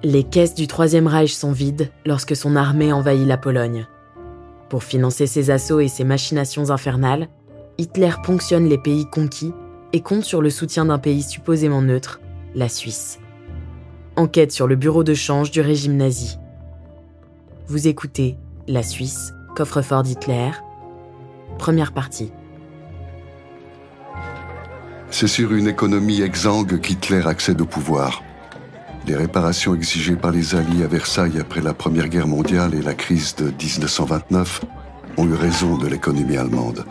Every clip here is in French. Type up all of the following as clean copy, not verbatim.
Les caisses du Troisième Reich sont vides lorsque son armée envahit la Pologne. Pour financer ses assauts et ses machinations infernales, Hitler ponctionne les pays conquis et compte sur le soutien d'un pays supposément neutre, la Suisse. Enquête sur le bureau de change du régime nazi. Vous écoutez La Suisse, coffre-fort d'Hitler, première partie. C'est sur une économie exsangue qu'Hitler accède au pouvoir. Les réparations exigées par les Alliés à Versailles après la Première Guerre mondiale et la crise de 1929 ont eu raison de l'économie allemande.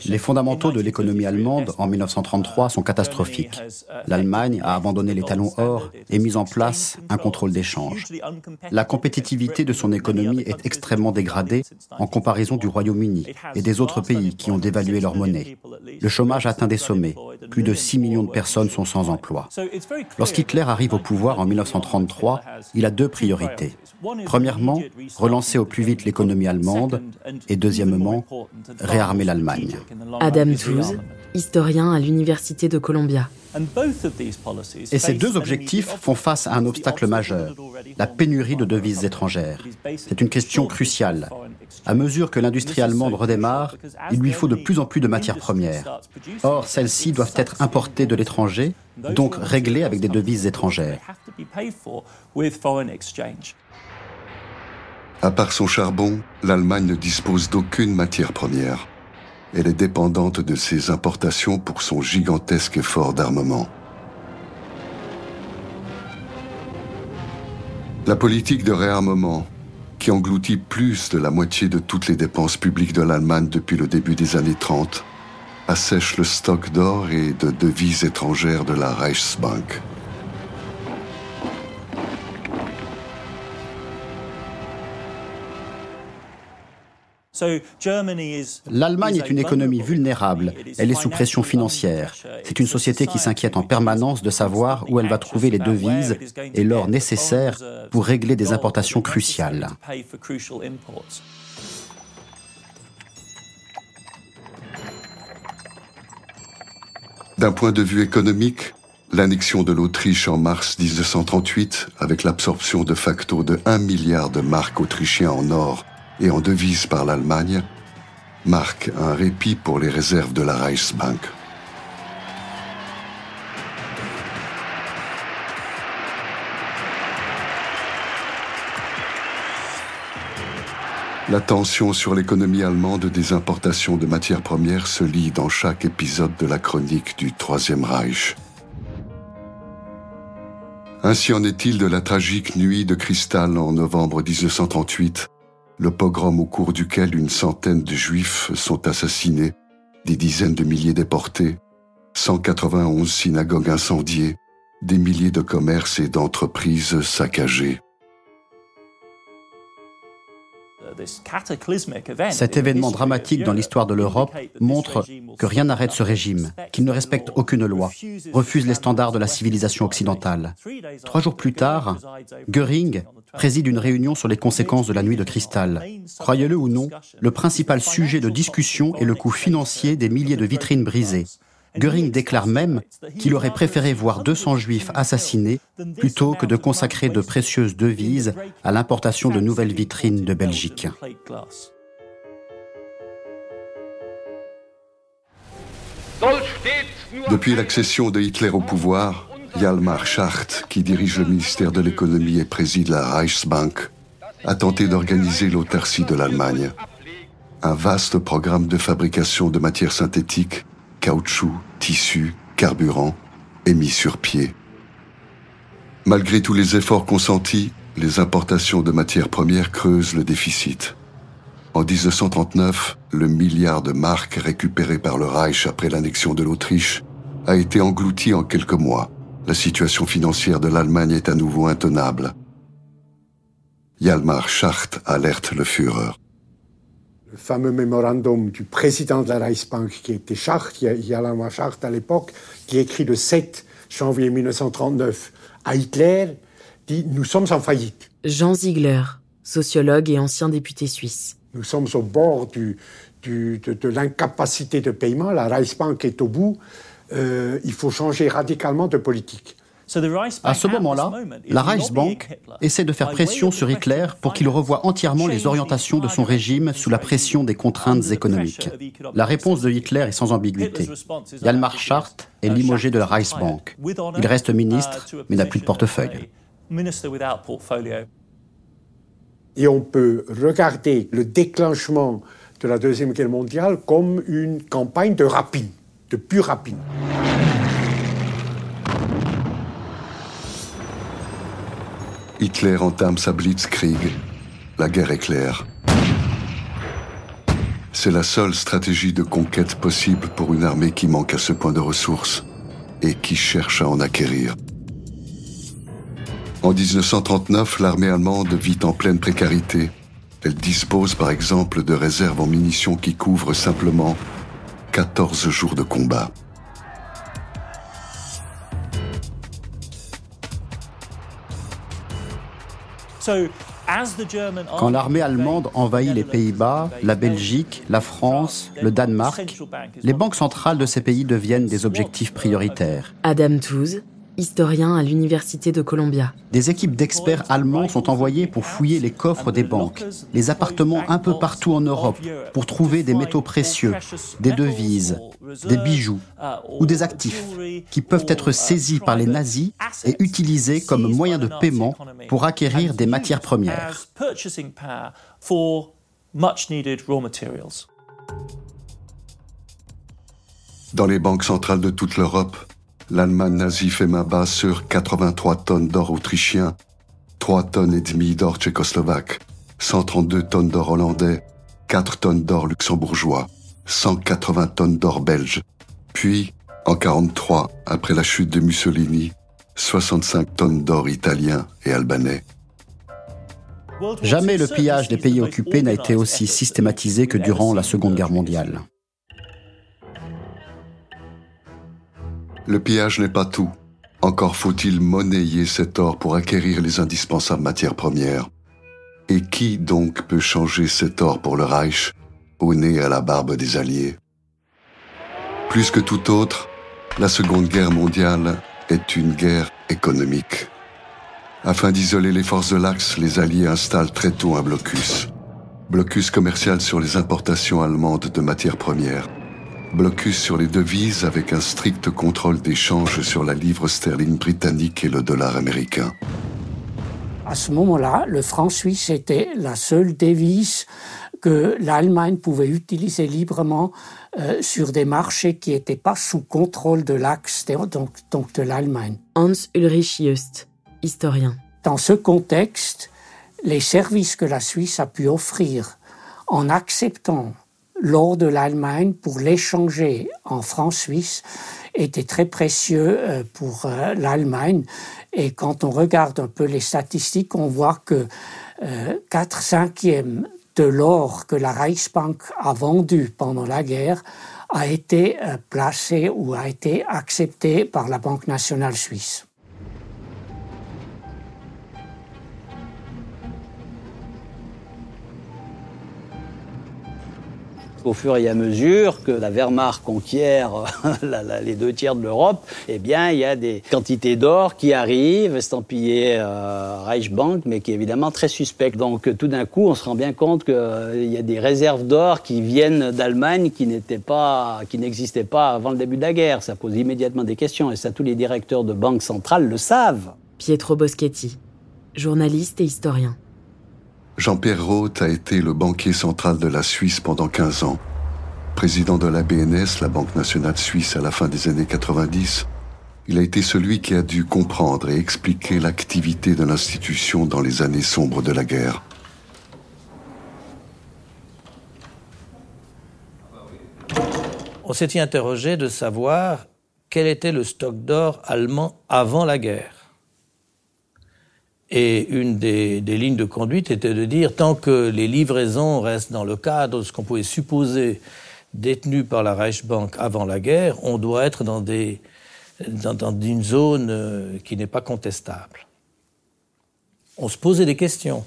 Les fondamentaux de l'économie allemande en 1933 sont catastrophiques. L'Allemagne a abandonné les talons or et mis en place un contrôle des changes. La compétitivité de son économie est extrêmement dégradée en comparaison du Royaume-Uni et des autres pays qui ont dévalué leur monnaie. Le chômage atteint des sommets. Plus de 6 millions de personnes sont sans emploi. Lorsqu'Hitler arrive au pouvoir en 1933, il a deux priorités. Premièrement, relancer au plus vite l'économie allemande et deuxièmement, réarmer l'Allemagne. Adam Tooze, historien à l'Université de Columbia. Et ces deux objectifs font face à un obstacle majeur, la pénurie de devises étrangères. C'est une question cruciale. À mesure que l'industrie allemande redémarre, il lui faut de plus en plus de matières premières. Or, celles-ci doivent être importées de l'étranger, donc réglées avec des devises étrangères. À part son charbon, l'Allemagne ne dispose d'aucune matière première. Elle est dépendante de ses importations pour son gigantesque effort d'armement. La politique de réarmement, qui engloutit plus de la moitié de toutes les dépenses publiques de l'Allemagne depuis le début des années 30, assèche le stock d'or et de devises étrangères de la Reichsbank. L'Allemagne est une économie vulnérable, elle est sous pression financière. C'est une société qui s'inquiète en permanence de savoir où elle va trouver les devises et l'or nécessaire pour régler des importations cruciales. D'un point de vue économique, l'annexion de l'Autriche en mars 1938, avec l'absorption de facto de 1 milliard de marks autrichiens en or et en devises par l'Allemagne, marque un répit pour les réserves de la Reichsbank. La tension sur l'économie allemande des importations de matières premières se lit dans chaque épisode de la chronique du Troisième Reich. Ainsi en est-il de la tragique nuit de cristal en novembre 1938, le pogrom au cours duquel une centaine de Juifs sont assassinés, des dizaines de milliers déportés, 191 synagogues incendiées, des milliers de commerces et d'entreprises saccagés. Cet événement dramatique dans l'histoire de l'Europe montre que rien n'arrête ce régime, qu'il ne respecte aucune loi, refuse les standards de la civilisation occidentale. 3 jours plus tard, Göring préside une réunion sur les conséquences de la nuit de cristal. Croyez-le ou non, le principal sujet de discussion est le coût financier des milliers de vitrines brisées. Göring déclare même qu'il aurait préféré voir 200 juifs assassinés plutôt que de consacrer de précieuses devises à l'importation de nouvelles vitrines de Belgique. Depuis l'accession de Hitler au pouvoir, Hjalmar Schacht, qui dirige le ministère de l'économie et préside la Reichsbank, a tenté d'organiser l'autarcie de l'Allemagne. Un vaste programme de fabrication de matières synthétiques, caoutchouc, tissus, carburant, est mis sur pied. Malgré tous les efforts consentis, les importations de matières premières creusent le déficit. En 1939, le milliard de marks récupéré par le Reich après l'annexion de l'Autriche a été englouti en quelques mois. La situation financière de l'Allemagne est à nouveau intenable. Hjalmar Schacht alerte le Führer. Le fameux mémorandum du président de la Reichsbank, qui était Schacht, Hjalmar Schacht à l'époque, qui écrit le 7 janvier 1939 à Hitler, dit « Nous sommes en faillite ». Jean Ziegler, sociologue et ancien député suisse. Nous sommes au bord de l'incapacité de paiement, la Reichsbank est au bout, il faut changer radicalement de politique. À ce moment-là, la Reichsbank essaie de faire pression sur Hitler pour qu'il revoie entièrement les orientations de son régime sous la pression des contraintes économiques. La réponse de Hitler est sans ambiguïté. Hjalmar Schacht est limogé de la Reichsbank. Il reste ministre, mais n'a plus de portefeuille. Et on peut regarder le déclenchement de la Deuxième Guerre mondiale comme une campagne de rapine, de pure rapine. Hitler entame sa Blitzkrieg. La guerre est claire. C'est la seule stratégie de conquête possible pour une armée qui manque à ce point de ressources et qui cherche à en acquérir. En 1939, l'armée allemande vit en pleine précarité. Elle dispose par exemple de réserves en munitions qui couvrent simplement 14 jours de combat. Quand l'armée allemande envahit les Pays-Bas, la Belgique, la France, le Danemark, les banques centrales de ces pays deviennent des objectifs prioritaires. Adam Tooze, historien à l'Université de Columbia. Des équipes d'experts allemands sont envoyées pour fouiller les coffres des banques, les appartements un peu partout en Europe, pour trouver des métaux précieux, des devises, des bijoux ou des actifs qui peuvent être saisis par les nazis et utilisés comme moyen de paiement pour acquérir des matières premières. Dans les banques centrales de toute l'Europe, l'Allemagne nazie fait main basse sur 83 tonnes d'or autrichien, 3 tonnes et demie d'or tchécoslovaque, 132 tonnes d'or hollandais, 4 tonnes d'or luxembourgeois, 180 tonnes d'or belge. Puis, en 1943, après la chute de Mussolini, 65 tonnes d'or italien et albanais. Jamais le pillage des pays occupés n'a été aussi systématisé que durant la Seconde Guerre mondiale. Le pillage n'est pas tout. Encore faut-il monnayer cet or pour acquérir les indispensables matières premières. Et qui donc peut changer cet or pour le Reich, au nez à la barbe des Alliés? Plus que tout autre, la Seconde Guerre mondiale est une guerre économique. Afin d'isoler les forces de l'Axe, les Alliés installent très tôt un blocus. Blocus commercial sur les importations allemandes de matières premières. Blocus sur les devises avec un strict contrôle d'échange sur la livre sterling britannique et le dollar américain. À ce moment-là, le franc suisse était la seule devise que l'Allemagne pouvait utiliser librement sur des marchés qui n'étaient pas sous contrôle de l'Axe, donc de l'Allemagne. Hans Ulrich Just, historien. Dans ce contexte, les services que la Suisse a pu offrir en acceptant l'or de l'Allemagne pour l'échanger en francs suisses était très précieux pour l'Allemagne. Et quand on regarde un peu les statistiques, on voit que 4/5 de l'or que la Reichsbank a vendu pendant la guerre a été placé ou a été accepté par la Banque nationale suisse. Au fur et à mesure que la Wehrmacht conquiert les 2 tiers de l'Europe, eh bien, il y a des quantités d'or qui arrivent, estampillées Reichsbank, mais qui est évidemment très suspect. Donc, tout d'un coup, on se rend bien compte qu'il y a des réserves d'or qui viennent d'Allemagne qui n'existaient pas avant le début de la guerre. Ça pose immédiatement des questions, et ça, tous les directeurs de banques centrales le savent. Pietro Boschetti, journaliste et historien. Jean-Pierre Roth a été le banquier central de la Suisse pendant 15 ans. Président de la BNS, la Banque nationale suisse, à la fin des années 90, il a été celui qui a dû comprendre et expliquer l'activité de l'institution dans les années sombres de la guerre. On s'était interrogé de savoir quel était le stock d'or allemand avant la guerre. Et une des lignes de conduite était de dire, tant que les livraisons restent dans le cadre de ce qu'on pouvait supposer détenu par la Reichsbank avant la guerre, on doit être dans une zone qui n'est pas contestable. On se posait des questions,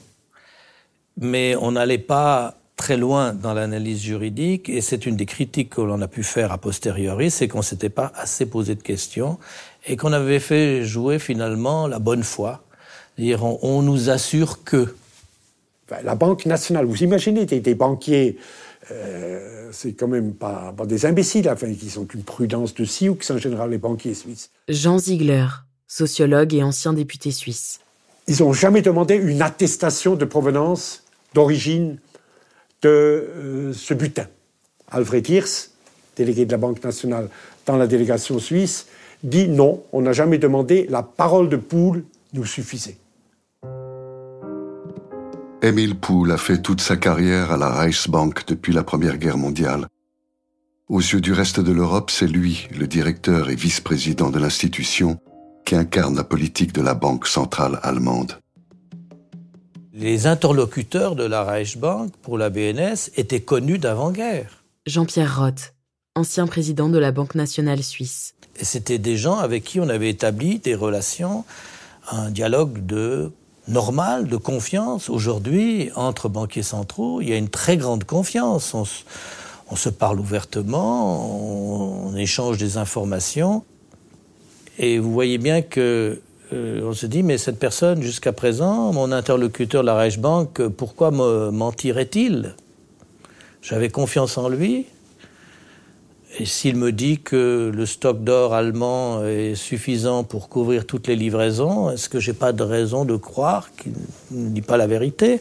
mais on n'allait pas très loin dans l'analyse juridique, et c'est une des critiques que l'on a pu faire a posteriori, c'est qu'on ne s'était pas assez posé de questions, et qu'on avait fait jouer finalement la bonne foi. C'est-à-dire, on nous assure que... La Banque nationale, vous imaginez des banquiers, c'est quand même pas des imbéciles, enfin, qui ont une prudence de Sioux, qui sont en général les banquiers suisses. Jean Ziegler, sociologue et ancien député suisse. Ils n'ont jamais demandé une attestation de provenance, d'origine de ce butin. Alfred Hirsch, délégué de la Banque nationale dans la délégation suisse, dit non, on n'a jamais demandé, la parole de Poul nous suffisait. Émile Poul a fait toute sa carrière à la Reichsbank depuis la Première Guerre mondiale. Aux yeux du reste de l'Europe, c'est lui, le directeur et vice-président de l'institution, qui incarne la politique de la Banque centrale allemande. Les interlocuteurs de la Reichsbank pour la BNS étaient connus d'avant-guerre. Jean-Pierre Roth, ancien président de la Banque nationale suisse. Et c'était des gens avec qui on avait établi des relations, un dialogue normal, de confiance. Aujourd'hui, entre banquiers centraux, il y a une très grande confiance. On se parle ouvertement, on échange des informations. Et vous voyez bien que on se dit, mais cette personne, jusqu'à présent, mon interlocuteur de la Reichsbank, pourquoi me mentirait-il ? J'avais confiance en lui. Et s'il me dit que le stock d'or allemand est suffisant pour couvrir toutes les livraisons, est-ce que j'ai pas de raison de croire qu'il ne dit pas la vérité ?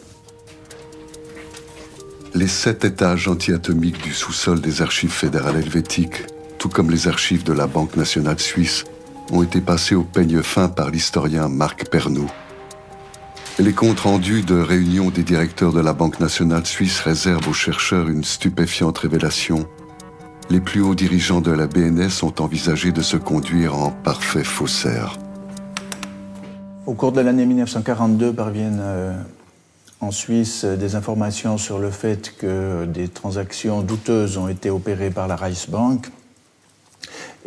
Les 7 étages anti-atomiques du sous-sol des archives fédérales helvétiques, tout comme les archives de la Banque nationale suisse, ont été passés au peigne fin par l'historien Marc Pernoud. Les comptes rendus de réunions des directeurs de la Banque nationale suisse réservent aux chercheurs une stupéfiante révélation. Les plus hauts dirigeants de la BNS ont envisagé de se conduire en parfaits faussaires. Au cours de l'année 1942 parviennent en Suisse des informations sur le fait que des transactions douteuses ont été opérées par la Reichsbank.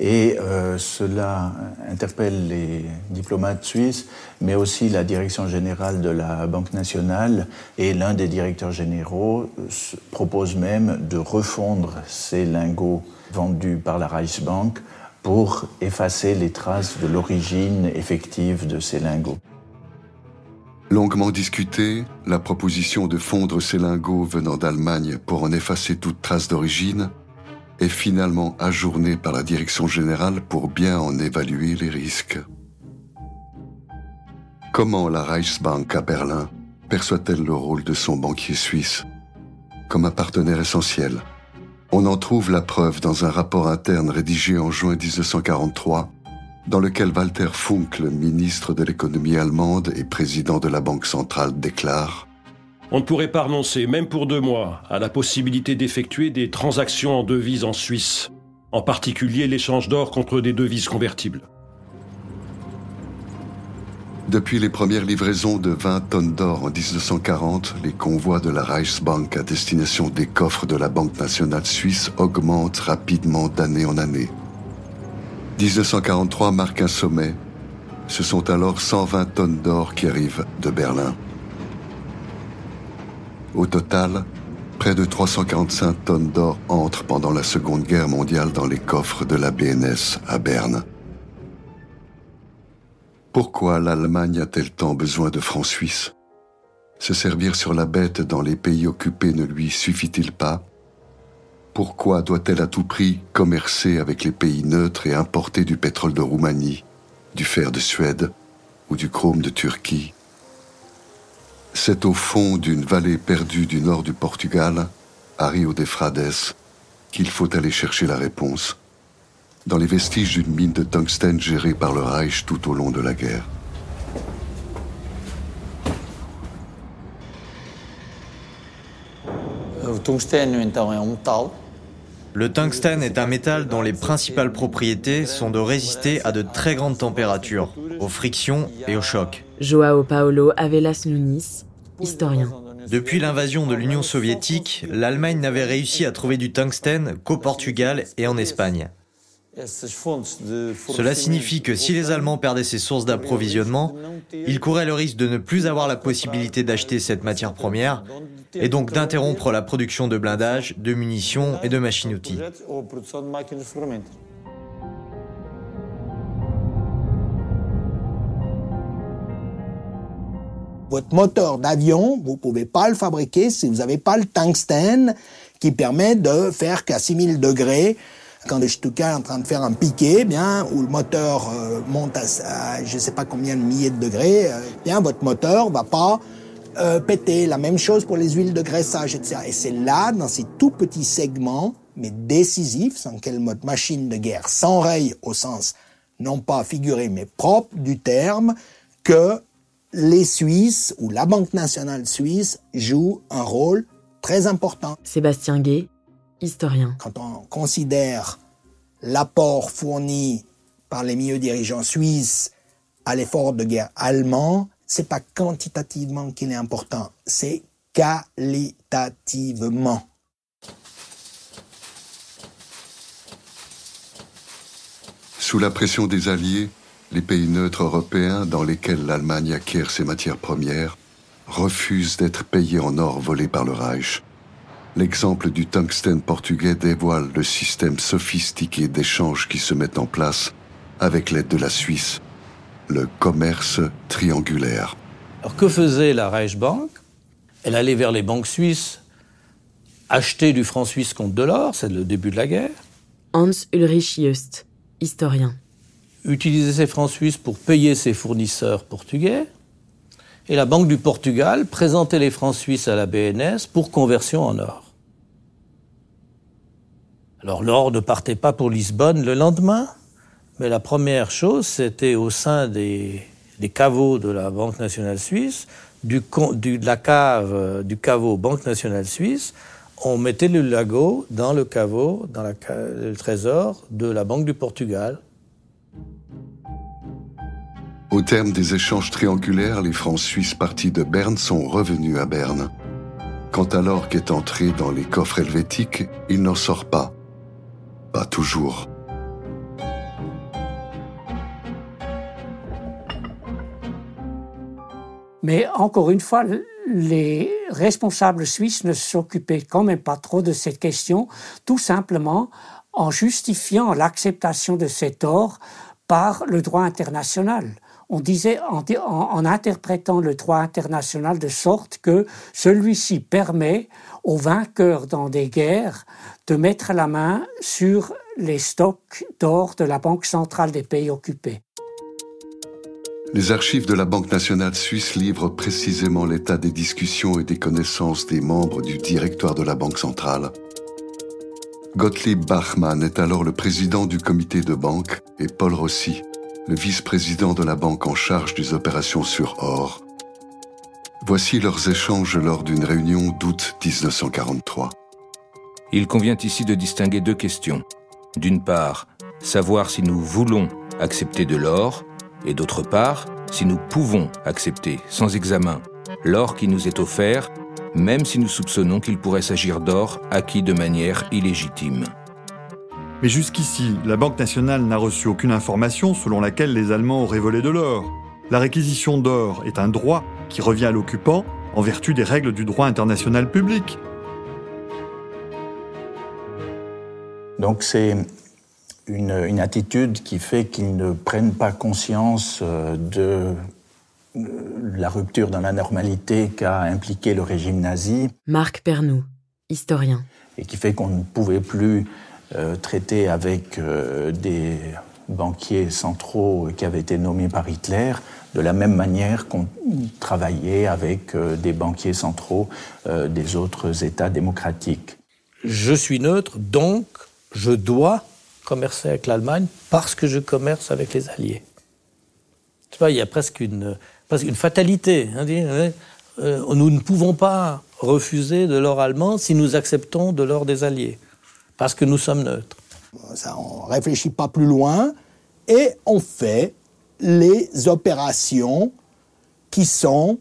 Et cela interpelle les diplomates suisses, mais aussi la direction générale de la Banque nationale. Et l'un des directeurs généraux propose même de refondre ces lingots vendus par la Reichsbank pour effacer les traces de l'origine effective de ces lingots. Longuement discutée, la proposition de fondre ces lingots venant d'Allemagne pour en effacer toute trace d'origine est finalement ajournée par la direction générale pour bien en évaluer les risques. Comment la Reichsbank à Berlin perçoit-elle le rôle de son banquier suisse ? Comme un partenaire essentiel. On en trouve la preuve dans un rapport interne rédigé en juin 1943, dans lequel Walter Funk, le ministre de l'économie allemande et président de la Banque centrale, déclare: On ne pourrait pas renoncer, même pour 2 mois, à la possibilité d'effectuer des transactions en devises en Suisse, en particulier l'échange d'or contre des devises convertibles. Depuis les premières livraisons de 20 tonnes d'or en 1940, les convois de la Reichsbank à destination des coffres de la Banque nationale suisse augmentent rapidement d'année en année. 1943 marque un sommet. Ce sont alors 120 tonnes d'or qui arrivent de Berlin. Au total, près de 345 tonnes d'or entrent pendant la Seconde Guerre mondiale dans les coffres de la BNS à Berne. Pourquoi l'Allemagne a-t-elle tant besoin de francs suisses ? Se servir sur la bête dans les pays occupés ne lui suffit-il pas ? Pourquoi doit-elle à tout prix commercer avec les pays neutres et importer du pétrole de Roumanie, du fer de Suède ou du chrome de Turquie ? C'est au fond d'une vallée perdue du nord du Portugal, à Rio de Frades, qu'il faut aller chercher la réponse, dans les vestiges d'une mine de tungstène gérée par le Reich tout au long de la guerre. Le tungstène est un métal dont les principales propriétés sont de résister à de très grandes températures, aux frictions et aux chocs. João Paulo Avelas Nunes, historien. Depuis l'invasion de l'Union soviétique, l'Allemagne n'avait réussi à trouver du tungstène qu'au Portugal et en Espagne. Cela signifie que si les Allemands perdaient ces sources d'approvisionnement, ils couraient le risque de ne plus avoir la possibilité d'acheter cette matière première et donc d'interrompre la production de blindage, de munitions et de machines-outils. Votre moteur d'avion, vous ne pouvez pas le fabriquer si vous n'avez pas le tungstène qui permet de faire qu'à 6000 degrés, quand le Stuka est en train de faire un piqué, bien, où le moteur monte à je ne sais pas combien de milliers de degrés, bien, votre moteur va pas péter. La même chose pour les huiles de graissage, etc. Et c'est là, dans ces tout petits segments, mais décisifs, sans quelle machine de guerre s'enraye au sens, non pas figuré, mais propre du terme, que les Suisses ou la Banque nationale suisse jouent un rôle très important. Sébastien Guay, historien. Quand on considère l'apport fourni par les milieux dirigeants suisses à l'effort de guerre allemand, c'est pas quantitativement qu'il est important, c'est qualitativement. Sous la pression des Alliés, les pays neutres européens dans lesquels l'Allemagne acquiert ses matières premières refusent d'être payés en or volé par le Reich. L'exemple du tungstène portugais dévoile le système sophistiqué d'échanges qui se met en place avec l'aide de la Suisse, le commerce triangulaire. Alors que faisait la Reichsbank ? Elle allait vers les banques suisses, acheter du franc suisse contre de l'or, c'est le début de la guerre. Hans Ulrich Just, historien. Utiliser ces francs suisses pour payer ses fournisseurs portugais. Et la Banque du Portugal présentait les francs suisses à la BNS pour conversion en or. Alors l'or ne partait pas pour Lisbonne le lendemain, mais la première chose, c'était au sein des caveaux de la Banque nationale suisse, du caveau Banque nationale suisse, on mettait le lago dans le caveau, dans le trésor de la Banque du Portugal. Au terme des échanges triangulaires, les francs suisses partis de Berne sont revenus à Berne. Quant à l'or qui est entré dans les coffres helvétiques, il n'en sort pas. Pas toujours. Mais encore une fois, les responsables suisses ne s'occupaient quand même pas trop de cette question, tout simplement en justifiant l'acceptation de cet or par le droit international. On disait en interprétant le droit international de sorte que celui-ci permet aux vainqueurs dans des guerres de mettre la main sur les stocks d'or de la Banque centrale des pays occupés. Les archives de la Banque nationale suisse livrent précisément l'état des discussions et des connaissances des membres du directoire de la Banque centrale. Gottlieb Bachmann est alors le président du comité de banque et Paul Rossi, le vice-président de la banque en charge des opérations sur or. Voici leurs échanges lors d'une réunion d'août 1943. Il convient ici de distinguer deux questions. D'une part, savoir si nous voulons accepter de l'or, et d'autre part, si nous pouvons accepter, sans examen, l'or qui nous est offert, même si nous soupçonnons qu'il pourrait s'agir d'or acquis de manière illégitime. Mais jusqu'ici, la Banque nationale n'a reçu aucune information selon laquelle les Allemands auraient volé de l'or. La réquisition d'or est un droit qui revient à l'occupant en vertu des règles du droit international public. Donc c'est une attitude qui fait qu'ils ne prennent pas conscience de la rupture dans la normalité qu'a impliqué le régime nazi. Marc Pernoud, historien. Et qui fait qu'on ne pouvait plus traiter avec des banquiers centraux qui avaient été nommés par Hitler de la même manière qu'on travaillait avec des banquiers centraux des autres États démocratiques. Je suis neutre, donc je dois commercer avec l'Allemagne parce que je commerce avec les Alliés. Tu vois, il y a presque une fatalité. Nous ne pouvons pas refuser de l'or allemand si nous acceptons de l'or des Alliés, parce que nous sommes neutres. Ça, on ne réfléchit pas plus loin et on fait les opérations qui sont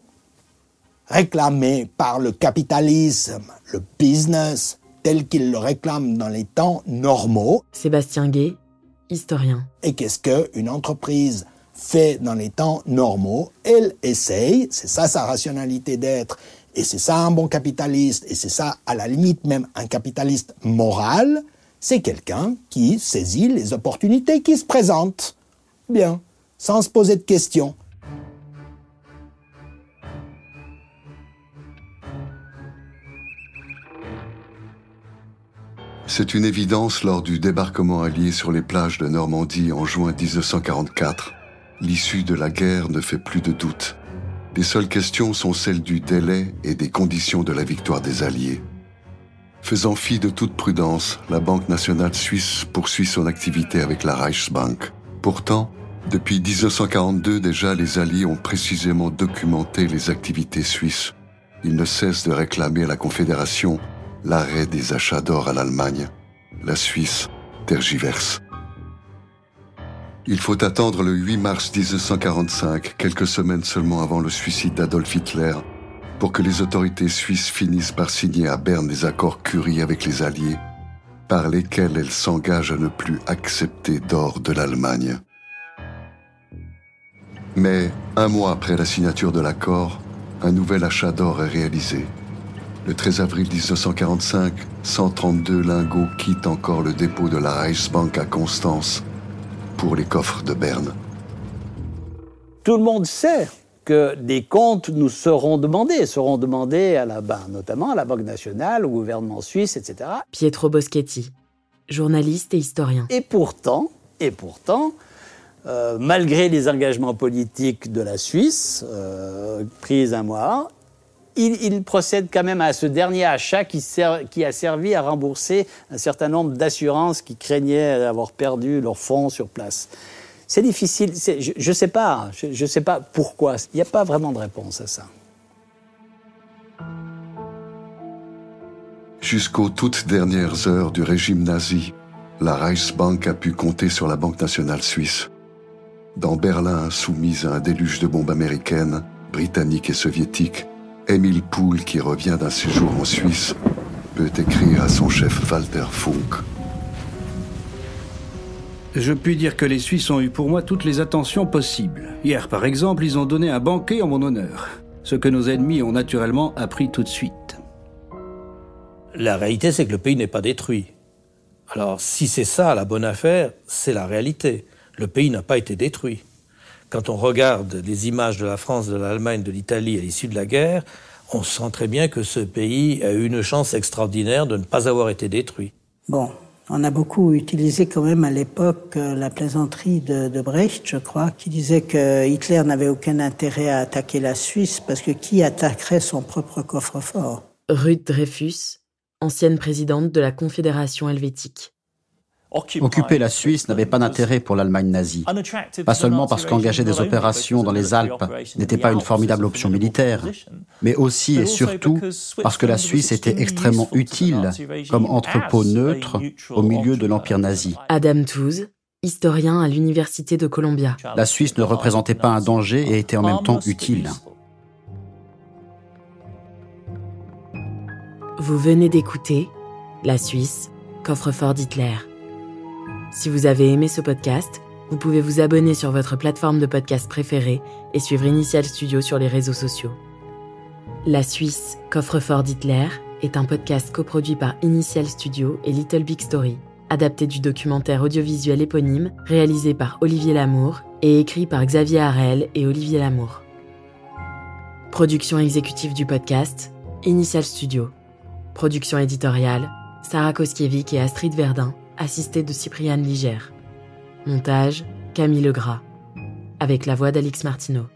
réclamées par le capitalisme, le business, tel qu'il le réclame dans les temps normaux. Sébastien Guay, historien. Et qu'est-ce qu'une entreprise fait dans les temps normaux? Elle essaye, c'est ça sa rationalité d'être, et c'est ça un bon capitaliste, et c'est ça à la limite même un capitaliste moral, c'est quelqu'un qui saisit les opportunités qui se présentent. Bien, sans se poser de questions. C'est une évidence lors du débarquement allié sur les plages de Normandie en juin 1944. L'issue de la guerre ne fait plus de doute. Les seules questions sont celles du délai et des conditions de la victoire des Alliés. Faisant fi de toute prudence, la Banque nationale suisse poursuit son activité avec la Reichsbank. Pourtant, depuis 1942 déjà, les Alliés ont précisément documenté les activités suisses. Ils ne cessent de réclamer à la Confédération l'arrêt des achats d'or à l'Allemagne. La Suisse tergiverse. Il faut attendre le 8 mars 1945, quelques semaines seulement avant le suicide d'Adolf Hitler, pour que les autorités suisses finissent par signer à Berne des accords Curie avec les Alliés, par lesquels elles s'engagent à ne plus accepter d'or de l'Allemagne. Mais, un mois après la signature de l'accord, un nouvel achat d'or est réalisé. Le 13 avril 1945, 132 lingots quittent encore le dépôt de la Reichsbank à Constance pour les coffres de Berne. Tout le monde sait que des comptes nous seront demandés à notamment à la Banque nationale, au gouvernement suisse, etc. Pietro Boschetti, journaliste et historien. Et pourtant, malgré les engagements politiques de la Suisse, pris un mois, il procède quand même à ce dernier achat qui a servi à rembourser un certain nombre d'assurances qui craignaient d'avoir perdu leurs fonds sur place. C'est difficile, je ne sais pas pourquoi, il n'y a pas vraiment de réponse à ça. Jusqu'aux toutes dernières heures du régime nazi, la Reichsbank a pu compter sur la Banque nationale suisse. Dans Berlin, soumise à un déluge de bombes américaines, britanniques et soviétiques, Émile Poul, qui revient d'un séjour en Suisse, peut écrire à son chef Walter Funk. Je puis dire que les Suisses ont eu pour moi toutes les attentions possibles. Hier, par exemple, ils ont donné un banquet en mon honneur, ce que nos ennemis ont naturellement appris tout de suite. La réalité, c'est que le pays n'est pas détruit. Alors, si c'est ça la bonne affaire, c'est la réalité. Le pays n'a pas été détruit. Quand on regarde les images de la France, de l'Allemagne, de l'Italie à l'issue de la guerre, on sent très bien que ce pays a eu une chance extraordinaire de ne pas avoir été détruit. Bon, on a beaucoup utilisé quand même à l'époque la plaisanterie de Brecht, je crois, qui disait que Hitler n'avait aucun intérêt à attaquer la Suisse parce que qui attaquerait son propre coffre-fort ? Ruth Dreyfus, ancienne présidente de la Confédération helvétique. Occuper la Suisse n'avait pas d'intérêt pour l'Allemagne nazie. Pas seulement parce qu'engager des opérations dans les Alpes n'était pas une formidable option militaire, mais aussi et surtout parce que la Suisse était extrêmement utile comme entrepôt neutre au milieu de l'Empire nazi. Adam Tooze, historien à l'Université de Columbia. La Suisse ne représentait pas un danger et était en même temps utile. Vous venez d'écouter La Suisse, coffre-fort d'Hitler. Si vous avez aimé ce podcast, vous pouvez vous abonner sur votre plateforme de podcast préférée et suivre Initial Studio sur les réseaux sociaux. La Suisse, coffre-fort d'Hitler est un podcast coproduit par Initial Studio et Little Big Story, adapté du documentaire audiovisuel éponyme réalisé par Olivier Lamour et écrit par Xavier Harel et Olivier Lamour. Production exécutive du podcast, Initial Studio. Production éditoriale, Sarah Koskiewicz et Astrid Verdun, assistée de Cypriane Ligère. Montage, Camille Legras. Avec la voix d'Alix Martineau.